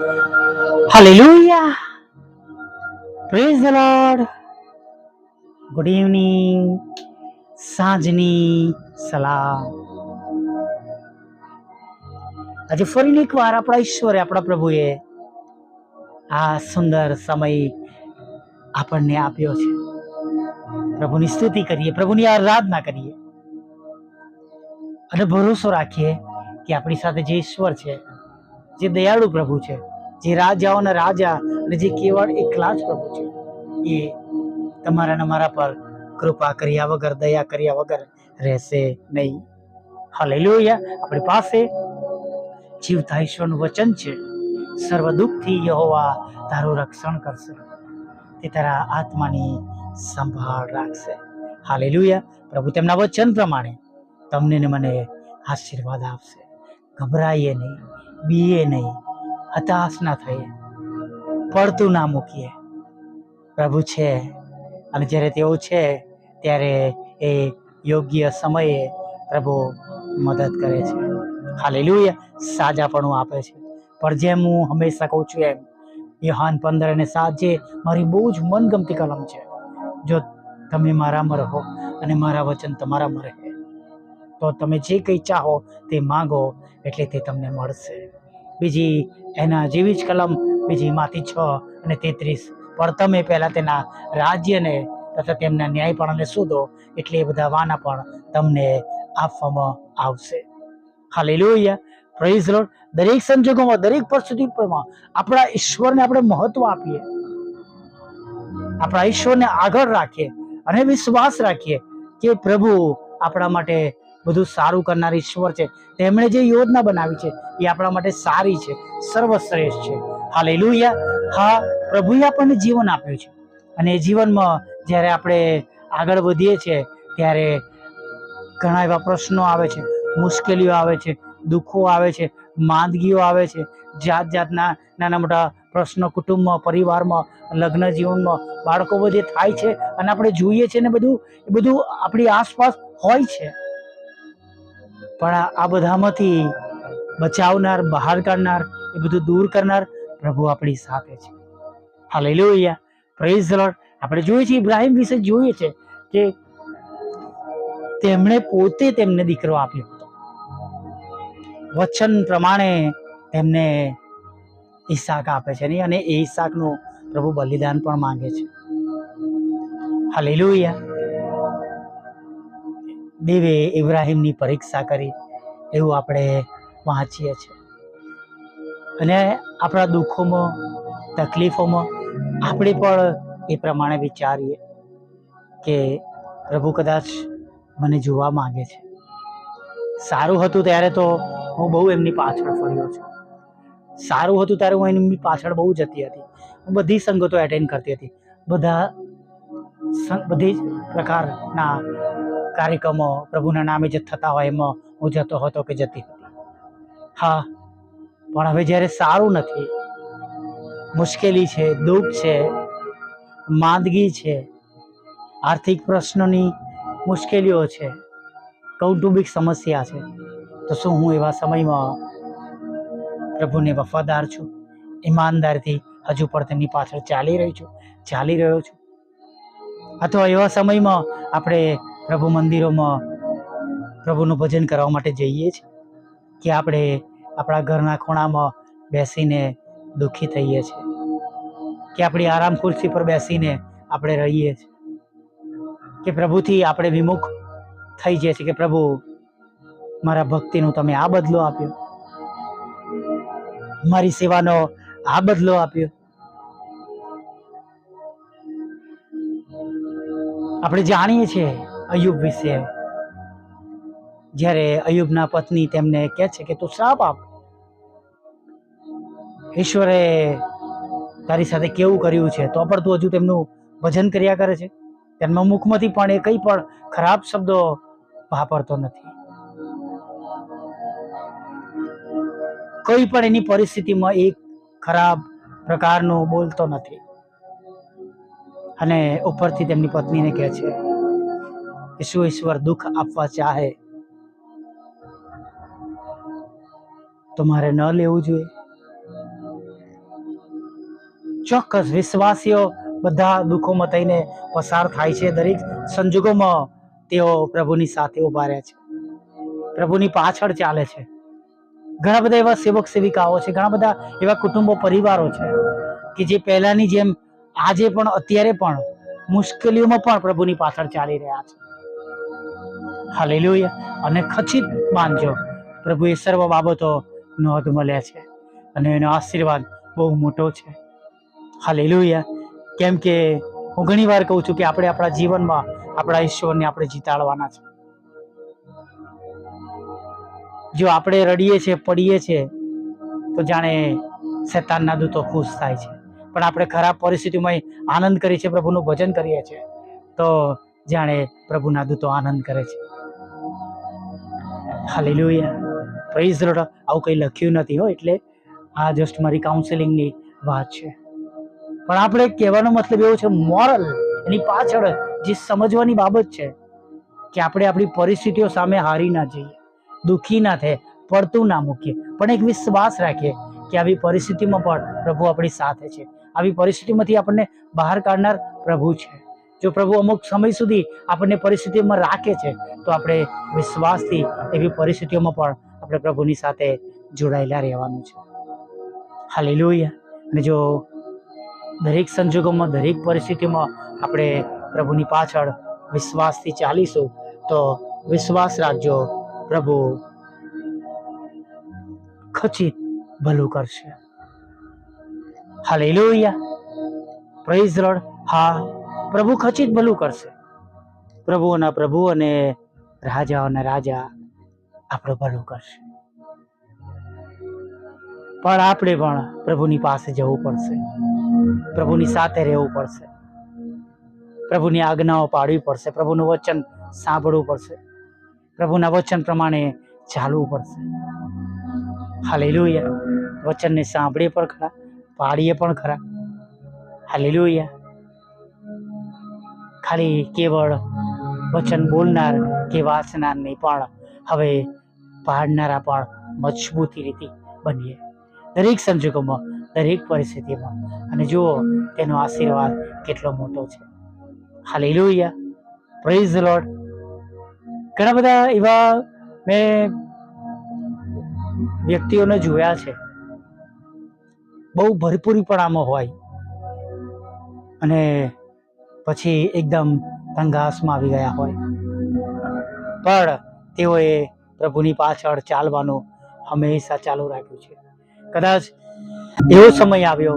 Hallelujah. Praise the Lord. Good evening. સાંજની સલામ. આજે ફરીને એકવાર આપણા ઈશ્વરે, આપણા પ્રભુએ આ સુંદર સમય આપણને આપ્યો છે. પ્રભુની સ્તુતિ કરીએ, પ્રભુની આરાધના કરીએ અને ભરોસો રાખીએ કે આપણી સાથે જે ઈશ્વર છે, જે દયાળુ પ્રભુ છે, જે રાજાઓના રાજા અને જે કેવળ એકલા જ પ્રભુ છે, એ તમારા અને મારા પર કૃપા કર્યા વગર, દયા કર્યા વગર રહેશે નહીં. હાલેલુયા. આપણી પાસે જીવતા ઈશ્વરનું વચન છે, સર્વ દુઃખથી યહોવા તારું રક્ષણ કરશે, તે તારા આત્માની સંભાળ રાખશે. હાલેલુયા. પ્રભુ તેમના વચન પ્રમાણે તમને ને મને આશીર્વાદ આપશે. ગભરાઈએ નહીં, બીએ નહીં, હતાશ ના થઈએ, પડતું ના મૂકીએ. પ્રભુ છે અને જ્યારે તેઓ છે ત્યારે એ યોગ્ય સમયે પ્રભુ મદદ કરે છે. હાલેલુયા. સાજાપણું આપે છે. પણ જેમ હું હંમેશા કહું છું એમ, યોહાન 15:7 જે મારી બહુ જ મનગમતી કલમ છે, જો તમે મારામાં રહો અને મારા વચન તમારામાં રહે તો તમે જે કંઈ ચાહો તે માંગો એટલે તે તમને મળશે. બીજી એના જેવી જ કલમ, બીજી માથી 6:33, પણ તમે પહેલા તેના રાજ્યને તથા તેમના ન્યાયપણાને શોધો એટલે એ બધા વાના પણ તમને આપવામાં આવશે. હાલેલુયા. Praise lord. દરેક સંજોગોમાં, દરેક પરિસ્થિતિમાં આપણા ઈશ્વરને આપણે મહત્વ આપીએ, આપણા ઈશ્વરને આગળ રાખીએ અને વિશ્વાસ રાખીએ કે પ્રભુ આપણા માટે બધું સારું કરનાર ઈશ્વર છે. તેમણે જે યોજના બનાવી છે એ આપણા માટે સારી છે, સર્વશ્રેષ્ઠ છે. હાલેલુયા. હા, પ્રભુએ આપણને જીવન આપ્યું છે અને એ જીવનમાં જ્યારે આપણે આગળ વધીએ છીએ ત્યારે ઘણા એવા પ્રશ્નો આવે છે, મુશ્કેલીઓ આવે છે, દુઃખો આવે છે, માંદગીઓ આવે છે, જાત જાતના નાના મોટા પ્રશ્નો કુટુંબમાં, પરિવારમાં, લગ્ન જીવનમાં, બાળકો બધે થાય છે અને આપણે જોઈએ છીએ ને એ બધું આપણી આસપાસ હોય છે. પણ આ બધામાંથી બચાવનાર, બહાર કાઢનાર, એ બધું દૂર કરનાર પ્રભુ આપણી સાથે છે. હાલેલુયા. Praise the lord. આપણે જોઈએ છીએ, ઇબ્રાહિમ વિશે જોઈએ છે કે તેમણે પોતે તેમને દીકરો આપ્યો હતો. વચન પ્રમાણે તેમને ઈસાક આપે છે અને એ ઈસાકનું પ્રભુ બલિદાન પણ માંગે છે. હાલેલુયા. દેવે ઇબ્રાહિમની પરીક્ષા કરી એવું આપણે વાંચીએ છીએ અને આપણા દુઃખોમાં, તકલીફોમાં આપણે પણ એ પ્રમાણે વિચારીએ કે પ્રભુ કદાચ મને જોવા માંગે છે. સારું હતું ત્યારે તો હું બહુ એમની પાછળ ફર્યો છું, સારું હતું ત્યારે હું એમની પાછળ બહુ જતી હતી, હું બધી સંગતો એટેન્ડ કરતી હતી, બધી પ્રકારના કાર્યક્રમો પ્રભુના નામે જે થતા હોય એમાં હું જતો હતો કે જતી હતી. હા, પણ હવે જ્યારે સારું નથી, મુશ્કેલી છે, દુઃખ છે, માંદગી છે, આર્થિક પ્રશ્નોની મુશ્કેલીઓ છે, કૌટુંબિક સમસ્યા છે, તો શું હું એવા સમયમાં પ્રભુને વફાદાર છું, ઈમાનદારથી હજુ પણ તેમની પાછળ ચાલી રહ્યો છું? અથવા એવા સમયમાં આપણે પ્રભુ મંદિરોમાં પ્રભુનું ભજન કરવા માટે જઈએ છીએ કે આપણે આપણા ઘરના ખૂણામાં બેસીને દુઃખી થઈએ છીએ, કે આપણી આરામ ખુરશી પર બેસીને આપણે રહીએ છીએ, કે પ્રભુથી આપણે વિમુખ થઈ જઈએ છીએ કે પ્રભુ મારા ભક્તિનું તમે આ બદલો આપ્યો, મારી સેવાનો આ બદલો આપ્યો. આપણે જાણીએ છીએ અયુબ વિશે, જ્યારે અયુબના પત્ની તેમને કહે છે કે તું શ્રાપ આપ, ઈશ્વરે તારી સાથે કેવું કર્યું છે, તો પણ તું હજુ તેમનું ભજન કર્યા કરે છે. તેમના મુખમાંથી પણ એ કંઈ પણ ખરાબ શબ્દો વાપરતો નથી, કોઈ પણ એની પરિસ્થિતિમાં એક ખરાબ પ્રકારનું બોલતો નથી. અને ઉપરથી તેમની પત્નીને કહે છે કે શું ઈશ્વર દુઃખ આપવા ચાહે તો મારે ન લેવું જોઈએ? ચોક્કસ વિશ્વાસીઓ બધા દુઃખોમાં થઈને પસાર થાય છે. દરેક સંજોગોમાં તેઓ પ્રભુની સાથે ઉભા રહે છે, પ્રભુની પાછળ ચાલે છે. ઘણા બધા એવા સેવક સેવિકાઓ છે, ઘણા બધા એવા કુટુંબો પરિવારો છે કે જે પહેલાની જેમ આજે પણ અત્યારે પણ મુશ્કેલીઓમાં પણ પ્રભુની પાછળ ચાલી રહ્યા છે. હાલેલુયા. અને ખચિત માનજો, પ્રભુએ સર્વ બાબતો નોંધ મળે છે અને એનો આશીર્વાદ બહુ મોટો છે. હાલેલુયા. કેમ કે હું ઘણી વાર કહું છું કે આપણે આપણા જીવનમાં આપણા ઈશ્વરને આપણે જીતાડવાના છે. જો આપણે રડીએ છીએ, પડીએ છીએ, તો જાણે શેતાનના દૂતો ખુશ થાય છે, પણ આપણે ખરાબ પરિસ્થિતિમાં આનંદ કરીએ છીએ, પ્રભુનું ભજન કરીએ છીએ, તો જાણે પ્રભુના દૂતો આનંદ કરે છે. હાલેલુયા. Praise the lord. આવું કંઈ લખ્યું નથી હો, એટલે આ જસ્ટ મારી કાઉન્સેલિંગની વાત છે. પણ આપણે કહેવાનો મતલબ એવો છે, મોરલ એની પાછળ જે સમજવાની બાબત છે કે આપણે આપણી પરિસ્થિતિઓ સામે હારી ના જઈએ, દુઃખી ના થાય, પડતું ના મૂકીએ, પણ એક વિશ્વાસ રાખીએ કે આવી પરિસ્થિતિમાં પણ પ્રભુ આપણી સાથે છે. આવી પરિસ્થિતિમાંથી આપણને બહાર કાઢનાર પ્રભુ છે. જો પ્રભુ અમુક સમય સુધી આપણને પરિસ્થિતિમાં રાખે છે, તો આપણે વિશ્વાસથી એવી પરિસ્થિતિઓમાં પણ આપણે પ્રભુની સાથે જોડાયેલા રહેવાનું છે. હાલેલુયા. અને જો દરેક સંજોગોમાં, દરેક પરિસ્થિતિમાં આપણે પ્રભુની પાછળ વિશ્વાસથી ચાલીશું, તો વિશ્વાસ રાખજો, પ્રભુ ખચિત ભલું કરશે. હાલેલુયા. Praise the lord. હા, પ્રભુ ખચિત ભલું કરશે. પ્રભુઓના પ્રભુ અને રાજાઓના રાજા આપણું ભલું કરશે. પણ આપણે પણ પ્રભુની પાસે જવું પડશે, પ્રભુની સાથે રહેવું પડશે, પ્રભુની આજ્ઞાઓ પાડવી પડશે, પ્રભુનું વચન સાંભળવું પડશે, પ્રભુના વચન પ્રમાણે ચાલવું પડશે. હાલેલુયા. વચનને સાંભળીએ પણ ખરા, પાડીએ પણ ખરા. હાલેલુયા. ખાલી કેવળ વચન બોલનાર કે વાંચનાર નહીં, પણ હવે પાડનારા પણ મજબૂતી રીતે બનીએ દરેક સંજોગોમાં, દરેક પરિસ્થિતિમાં. અને જુઓ તેનો આશીર્વાદ કેટલો મોટો છે. હાલેલુયા. Praise the lord. ઘણા બધા એવા મેં વ્યક્તિઓને જોયા છે, બહુ ભરપૂરીપણામાં હોય અને પછી એકદમ તંગાસમાં આવી ગયા હોય, પણ તેઓએ પ્રભુની પાછળ ચાલવાનું હંમેશા ચાલુ રાખ્યું છે. કદાચ એવો સમય આવ્યો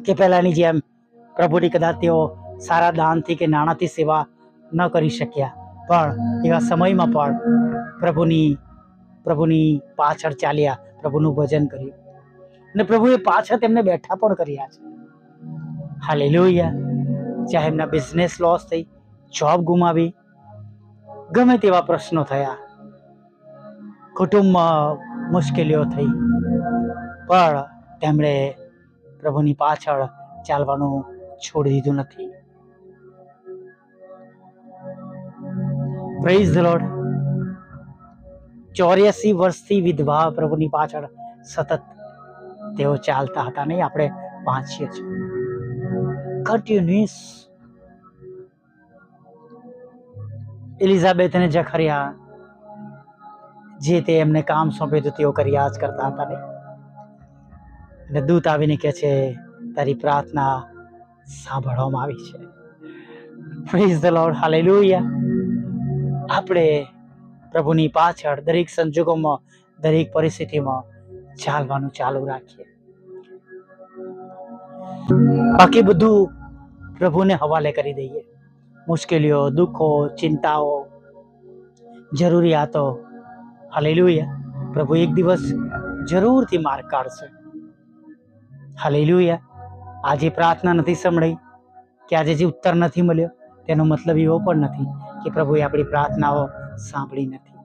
કે પહેલાની જેમ પ્રભુની કદાચ તેઓ સારા દાનથી કે નાણાંથી સેવા ન કરી શક્યા, પણ એવા સમયમાં પણ પ્રભુની પાછળ ચાલ્યા, પ્રભુનું ભજન કર્યું અને પ્રભુએ પાછળ તેમને બેઠા પણ કર્યા છે. હાલેલુયા. ચાહે એમના બિઝનેસ લોસ થઈ, જોબ ગુમાવી, ગમે તેવા પ્રશ્નો થયા, કુટુંબમાં મુશ્કેલીઓ થઈ, પણ તેમણે પ્રભુની પાછળ ચાલવાનું છોડી દીધું નથી. Praise the lord. 84 વર્ષથી વિધવા પ્રભુની પાછળ સતત તેઓ ચાલતા હતા. નહીં, આપણે વાંચીએ છીએ કન્ટિન્યુઅસ. એલિઝાબેથ અને જખરિયા જે તે એમને કામ સોંપ્યું હતું તેઓ કર્યા જ કરતા હતા. નહીં, અને દૂત આવીને કહે છે, તારી પ્રાર્થના સાંભળવામાં આવી છે. Praise the lord. હાલેલુયા. આપણે પ્રભુની પાછળ દરેક સંજોગોમાં, દરેક પરિસ્થિતિમાં ચાલવાનું ચાલુ રાખીએ. બાકી બધું પ્રભુને હવાલે કરી દઈએ. મુશ્કેલીઓ, દુઃખો, ચિંતાઓ, જરૂરિયાતો. હાલેલુયા. પ્રભુ એક દિવસ જરૂરથી માર્ગ કાઢશે. હાલેલુયા. આજે પ્રાર્થના નથી સંભળાઈ કે આજે જે ઉત્તર નથી મળ્યો, તેનો મતલબ એવો પણ નથી કે પ્રભુએ આપણી પ્રાર્થનાઓ સાંભળી નથી.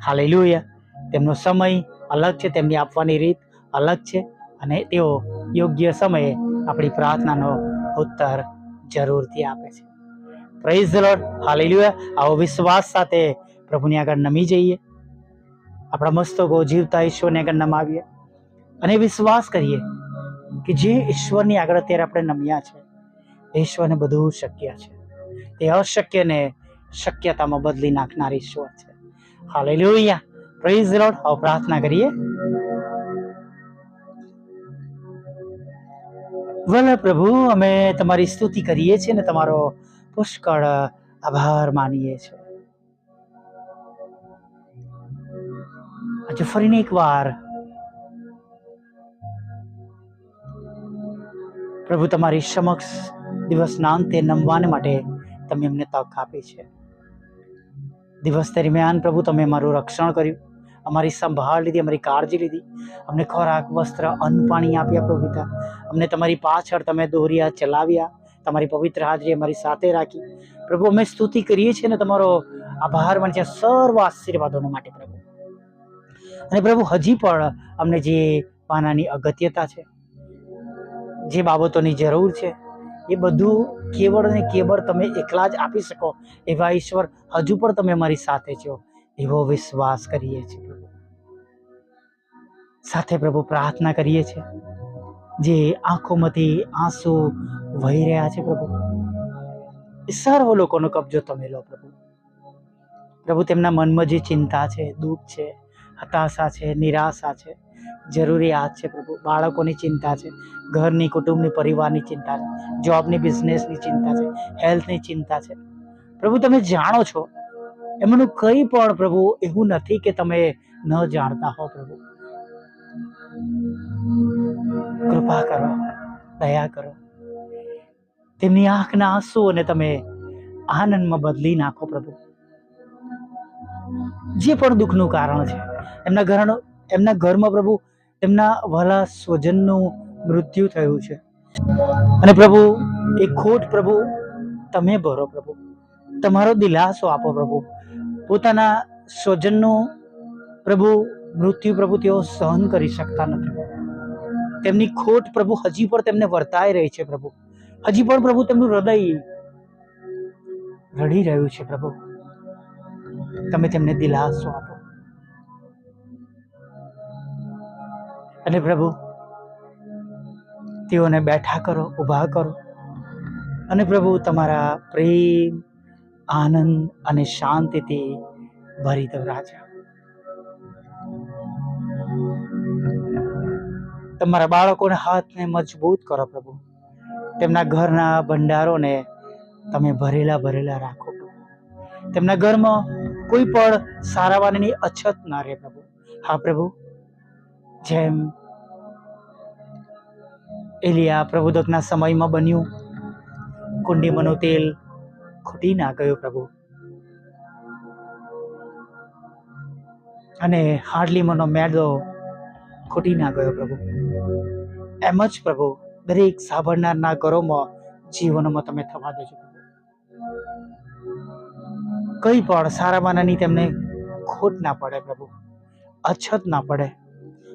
હાલેલુયા. તેમનો સમય અલગ છે, તેમની આપવાની રીત અલગ છે, અને તેઓ યોગ્ય સમયે આપણી પ્રાર્થનાનો ઉત્તર જરૂરથી આપે છે. Praise the lord. હાલેલુયા. આવો વિશ્વાસ સાથે પ્રભુની આગળ નમી જઈએ, આપણા મસ્તકો જીવતા ઈશ્વરની આગળ નમાવીએ અને વિશ્વાસ કરીએ કે જે ઈશ્વરની આગળ અત્યારે આપણે નમ્યા છે, ઈશ્વરને બધું શક્ય છે. તે અશક્યને શક્યતામાં બદલી નાખનાર ઈશ્વર છે. Hallelujah, praise the lord. હવે પ્રાર્થના કરીએ. વલ્લભ પ્રભુ, અમે તમારી સ્તુતિ કરીએ છીએ ને તમારો પુષ્કળ આભાર માનીએ છીએ. આજે ફરીને એકવાર પ્રભુ તમારી સમક્ષ દિવસના અંતે નમવાને માટે તમે અમને તક આપી છે. દિવસ દરમિયાન પ્રભુ તમે અમારું રક્ષણ કર્યું, અમારી સંભાળ લીધી, અમારી કાળજી લીધી, અમને ખોરાક, વસ્ત્ર, અન્ન, પાણી આપ્યા. પ્રભુ પિતા, અમને તમારી પાછળ તમે દોર્યા, ચલાવ્યા, તમારી પવિત્ર હાજરી અમારી સાથે રાખી. પ્રભુ, અમે સ્તુતિ કરીએ છીએ ને તમારો આભાર માનીએ છીએ સર્વ આશીર્વાદોને માટે પ્રભુ. અને પ્રભુ, હજી પણ અમને જે પાનાની અગત્યતા છે, જે બાબતોની જરૂર છે, એ બધું કેવળ ને કેવળ તમે એકલા જ આપી શકો એવા ઈશ્વર હજુ પણ તમે અમારી સાથે છો એવો વિશ્વાસ કરીએ છીએ. સાથે પ્રભુ પ્રાર્થના કરીએ છીએ, જે આંખોમાંથી આંસુ વહી રહ્યા છે પ્રભુ, એ સર્વ લોકોનો કબજો તમે લો પ્રભુ. પ્રભુ, તેમના મનમાં જે ચિંતા છે, દુઃખ છે, હતાશા છે, નિરાશા છે, જરૂરિયાત છે પ્રભુ, બાળકોની ચિંતા છે, ઘરની, કુટુંબની, પરિવારની ચિંતા છે, જોબની, બિઝનેસની ચિંતા છે, હેલ્થની ચિંતા છે પ્રભુ, તમે જાણો છો. એમનું કંઈ પણ પ્રભુ એવું નથી કે તમે ન જાણતા હો પ્રભુ. કૃપા કરો, દયા કરો, તેમની આંખના આંસુઓને તમે આનંદમાં બદલી નાખો પ્રભુ. જે પણ દુઃખનું કારણ છે, એમના ઘરમાં પ્રભુ તેમના વહાલા સ્વજનનું મૃત્યુ થયું છે, અને પ્રભુ એ ખોટ પ્રભુ તમે ભરો પ્રભુ. તમારો દિલાસો આપો પ્રભુ. પોતાના સ્વજનનું પ્રભુ મૃત્યુ પ્રભુ તેઓ સહન કરી શકતા નથી. તેમની ખોટ પ્રભુ હજી પણ તેમને વર્તાઈ રહી છે પ્રભુ. હજી પણ પ્રભુ તેમનું હૃદય રડી રહ્યું છે પ્રભુ. તમે તેમને દિલાસો આપો. અને પ્રભુ, તેઓને બેઠા કરો, ઊભા કરો, અને પ્રભુ તમારા પ્રેમ, આનંદ અને શાંતિથી ભરી દો રાજા. તમારા બાળકોના હાથને મજબૂત કરો પ્રભુ. તેમના ઘરના ભંડારોને તમે ભરેલા રાખો પ્રભુ. તેમના ઘરમાં કોઈ પણ સારા વાનની અછત ના રહે પ્રભુ. હા પ્રભુ, જેમ એલિયા પ્રબોધકના સમયમાં બન્યું, કુંડીમાંનું તેલ ખૂટી ના ગયું પ્રભુ, અને હાડલીમાંનો મેદો ખૂટી ના ગયો પ્રભુ. એમ જ પ્રભુ દરેક સાંભળનારના ઘરોમાં, જીવનમાં તમે થવા દેજો પ્રભુ. કઈ પણ સારા માનાની તેમને ખોટ ના પડે પ્રભુ, અછત ના પડે,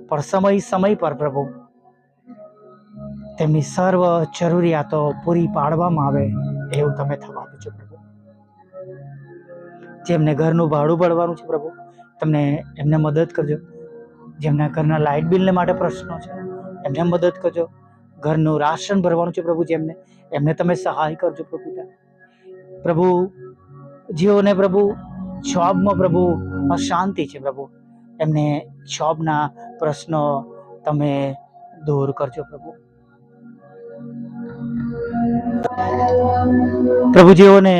પણ સમય પર પ્રભુ તેમની સર્વ જરૂરિયાતો પૂરી પાડવામાં આવે એવું તમે થવા દેજો પ્રભુ. જેમને ઘરનું ભાડું ભરવાનું છે પ્રભુ, તમને એમને મદદ કરજો. જેમના ઘરના લાઇટ બિલને માટે પ્રશ્નો છે, એમને મદદ કરજો. ઘરનું રાશન ભરવાનું છે પ્રભુ, એમને તમે સહાય કરજો પ્રભુ. પ્રભુ, જેઓને પ્રભુ જોબમાં પ્રભુ અશાંતિ છે પ્રભુ, એમને જોબના પ્રશ્નો તમે દૂર કરજો પ્રભુ. પ્રભુ, જેઓને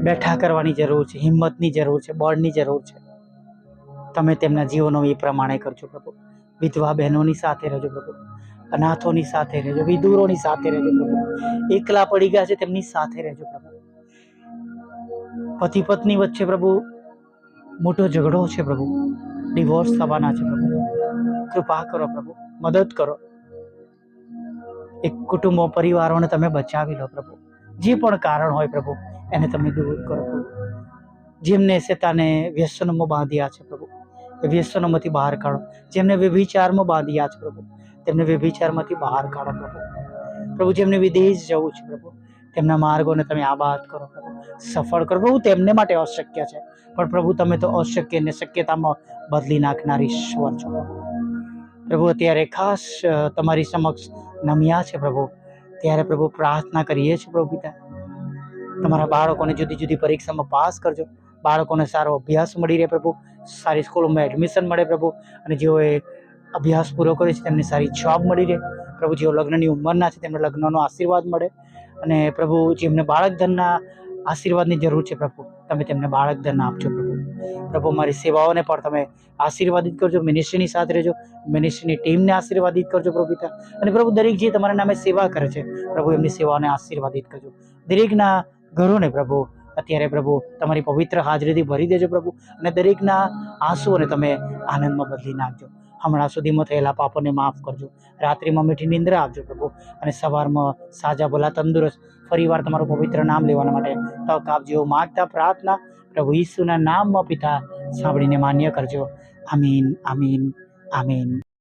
બેઠા કરવાની જરૂર છે, હિંમતની જરૂર છે, બળની જરૂર છે, તમે તેમના જીવનો એ પ્રમાણે કરજો પ્રભુ. વિધવા બહેનોની સાથે રહેજો પ્રભુ, અનાથોની સાથે રહેજો, વિધુરોની સાથે રહેજો પ્રભુ. એકલા પડી ગયા છે તેમની સાથે રહેજો પ્રભુ. પતિ પત્ની વચ્ચે પ્રભુ મોટો ઝઘડો છે પ્રભુ, ડિવોર્સ થવાના છે પ્રભુ. કૃપા કરો પ્રભુ, મદદ કરો. એક કુટુંબો, પરિવારોને તમે બચાવી લો પ્રભુ. જે પણ કારણ હોય પ્રભુ, એને તમે દૂર કરો પ્રભુ. જેમને શેતાને વ્યસનોમાં બાંધ્યા છે પ્રભુ, એ વ્યસનોમાંથી બહાર કાઢો. જેમને વ્યભિચારમાં બાંધ્યા છે પ્રભુ, તેમને વ્યભિચારમાંથી બહાર કાઢો પ્રભુ. પ્રભુ, જેમને વિદેશ જવું છે પ્રભુ, તેમના માર્ગોને તમે આબાદ કરો પ્રભુ, સફળ કરો પ્રભુ. તેમને માટે અશક્ય છે, પણ પ્રભુ તમે તો અશક્યને શક્યતામાં બદલી નાખનાર ઈશ્વર છો પ્રભુ. પ્રભુ અત્યારે ખાસ તમારી સમક્ષ નમ્યા છે પ્રભુ, ત્યારે પ્રભુ પ્રાર્થના કરીએ છીએ પ્રભુ પિતા, તમારા બાળકોને જુદી જુદી પરીક્ષામાં પાસ કરજો, બાળકોને સારો અભ્યાસ મળી રહે પ્રભુ, સારી સ્કૂલોમાં એડમિશન મળે પ્રભુ, અને જેઓએ અભ્યાસ પૂરો કર્યો છે તેમને સારી જોબ મળી રહે પ્રભુ, જેઓ લગ્નની ઉંમરના છે તેમને લગ્નનો આશીર્વાદ મળે, અને પ્રભુ જેમને બાળક ધનના આશીર્વાદની જરૂર છે પ્રભુ, તમે તેમને બાળક ધન આપજો પ્રભુ. પ્રભુ મારી સેવાઓને પણ તમે આશીર્વાદિત કરજો, મિનિસ્ટ્રીની સાથે રહેજો, મિનિસ્ટ્રીની ટીમને આશીર્વાદિત કરજો પ્રભુ પિતા, અને પ્રભુ દરેક જે તમારા નામે સેવા કરે છે પ્રભુ એમની સેવાઓને આશીર્વાદિત કરજો, દરેકના ઘરોને પ્રભુ અત્યારે પ્રભુ તમારી પવિત્ર હાજરીથી ભરી દેજો પ્રભુ, અને દરેકના આંસુઓને તમે આનંદમાં બદલી નાખજો, હમણાં સુધીમાં થયેલા પાપોને માફ કરજો, રાત્રિમાં મીઠી નિંદ્રા આપજો પ્રભુ, અને સવારમાં સાજા ભલા તંદુરસ્ત ફરીવાર તમારું પવિત્ર નામ લેવાના માટે તક આપજો. માગતા પ્રાર્થના પ્રભુ ઈસુના નામમાં પિતા સાંભળીને માન્ય કરજો. આમીન, આમીન, આમીન.